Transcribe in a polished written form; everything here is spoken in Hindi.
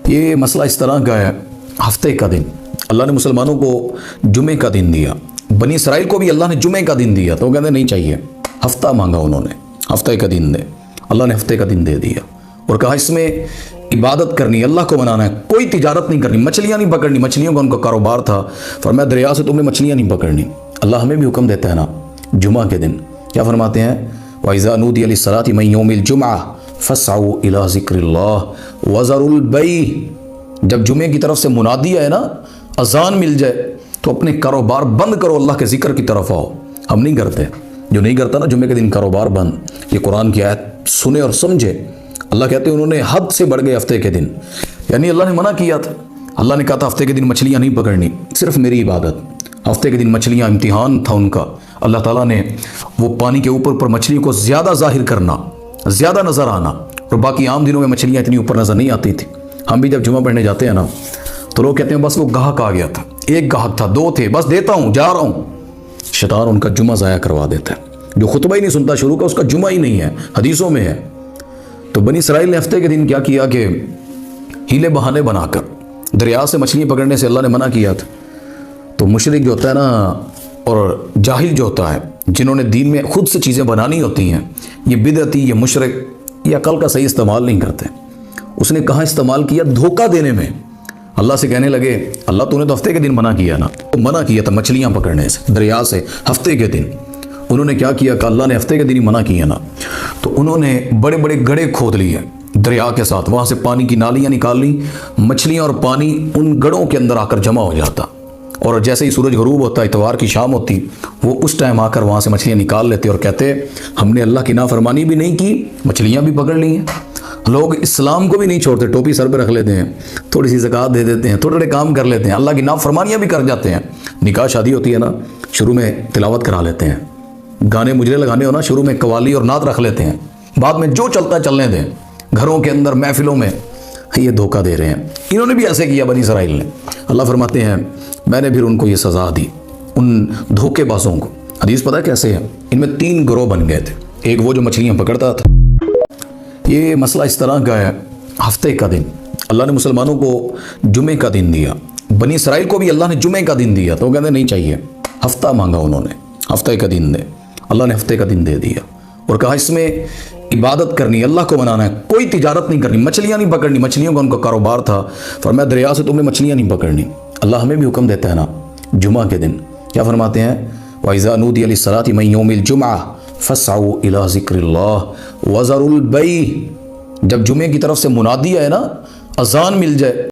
ये मसला इस तरह का है, हफ्ते का दिन अल्लाह ने मुसलमानों को जुमे का दिन दिया, बनी इसराइल को भी अल्लाह ने जुमे का दिन दिया, तो कहते नहीं चाहिए, हफ्ता मांगा उन्होंने, हफ्ते का दिन दे। अल्लाह ने हफ्ते का दिन दे दिया और कहा इसमें इबादत करनी, अल्लाह को मनाना है, कोई तिजारत नहीं करनी, मछलियाँ नहीं पकड़नी। मछलियों का उनका कारोबार था, फरमाया दरिया से तुमने मछलियाँ नहीं पकड़नी। अल्लाह हमें भी हुक्म देता है ना जुमा के दिन, क्या फरमाते हैं, वइज़ा नूदिया लिस्सलाति मिन यौमिल जुमआ फस्अऊ इला ज़िक्रिल्लाह वज़रुल बै। जब जुमे की तरफ से मुनादी है ना, अजान मिल जाए तो अपने कारोबार बंद करो, अल्लाह के जिक्र की तरफ आओ। हम नहीं करते, जो नहीं करता ना जुमे के दिन कारोबार बंद। ये कुरान की आयत सुने और समझे। अल्लाह कहते हैं उन्होंने हद से बढ़ गए हफ्ते के दिन, यानी अल्लाह ने मना किया था। अल्लाह ने कहा था हफ्ते के दिन मछलियाँ नहीं पकड़नी, सिर्फ मेरी इबादत। हफ्ते के दिन मछलियाँ इम्तिहान था उनका। अल्लाह ताला ने वो पानी के ऊपर मछलियों को ज़्यादा जाहिर करना, ज़्यादा नज़र आना, और बाकी आम दिनों में मछलियाँ इतनी ऊपर नज़र नहीं आती थी। हम भी जब जुमा पढ़ने जाते हैं ना तो लोग कहते हैं बस वो गाहक आ गया था, एक गाहक था, दो थे, बस देता हूँ जा रहा हूँ। शैतान उनका जुमा ज़ाया करवा देता है। जो खुतबा ही नहीं सुनता शुरू का, उसका जुमा ही नहीं है, हदीसों में है। तो बनी इसराइल ने हफ्ते के दिन क्या किया कि हीले बहाने बनाकर दरिया से मछलियाँ पकड़ने से अल्लाह ने मना किया था। तो मुशरिक जो होता है ना और जाहिल जो होता है, जिन्होंने दीन में खुद से चीज़ें बनानी होती हैं, ये बिदअती, ये मुशरिक, ये अकल का सही इस्तेमाल नहीं करते। उसने कहाँ इस्तेमाल किया, धोखा देने में। अल्लाह से कहने लगे अल्लाह तूने तो हफ्ते के दिन मना किया ना, तो मना किया था मछलियाँ पकड़ने से दरिया से हफ्ते के दिन। उन्होंने क्या किया कि अल्लाह ने हफ्ते के दिन ही मना किया ना, तो उन्होंने बड़े बड़े गड्ढे खोद लिए दरिया के साथ, वहाँ से पानी की नालियाँ निकाल ली, मछलियाँ और पानी उन गड्ढों के अंदर आकर जमा हो जाता। और जैसे ही सूरज गरूब होता, इतवार की शाम होती, वो उस टाइम आकर वहाँ से मछलियाँ निकाल लेते और कहते हमने अल्लाह की नाफरमानी भी नहीं की, मछलियाँ भी पकड़ ली हैं। लोग इस्लाम को भी नहीं छोड़ते, टोपी सर पे रख लेते हैं, थोड़ी सी ज़कात दे देते हैं, थोड़े थोड़े काम कर लेते हैं, अल्लाह की नाफरमानियाँ भी कर जाते हैं। निकाह शादी होती है ना, शुरू में तिलावत करा लेते हैं, गाने मुजरे लगाने हो ना, शुरू में कवाली और नात रख लेते हैं, बाद में जो चलता है चलने दें। घरों के अंदर महफिलों में ये धोखा दे रहे हैं। इन्होंने भी ऐसे किया बनी इसराइल ने। अल्लाह फरमाते हैं मैंने फिर उनको ये सज़ा दी, उन धोखेबाजों को। हदीस पता है कैसे है, इनमें 3 गिरोह बन गए थे। एक वो जो मछलियाँ पकड़ता था। ये मसला इस तरह का है, हफ्ते का दिन अल्लाह ने मुसलमानों को जुमे का दिन दिया, बनी इसराइल को भी अल्लाह ने जुमे का दिन दिया, तो कहते नहीं चाहिए, हफ्ता मांगा उन्होंने, हफ्ते का दिन दे। अल्लाह ने हफ्ते का दिन दे दिया और कहा इसमें इबादत करनी, अल्लाह को मनाना है, कोई तिजारत नहीं करनी, मछलियाँ नहीं पकड़नी। मछलियों का उनका कारोबार था, फरमाया दरिया से तुमने मछलियाँ नहीं पकड़नी। अल्लाह हमें भी हुक्म देता है ना जुमा के दिन, क्या फरमाते हैं, वइज़ा नूदिया लिस्सलाति मिन यौमिल जुमआ फस्अऊ इला ज़िक्रिल्लाह वज़रुल बै। जब जुमे की तरफ से मुनादी है ना, अजान मिल जाए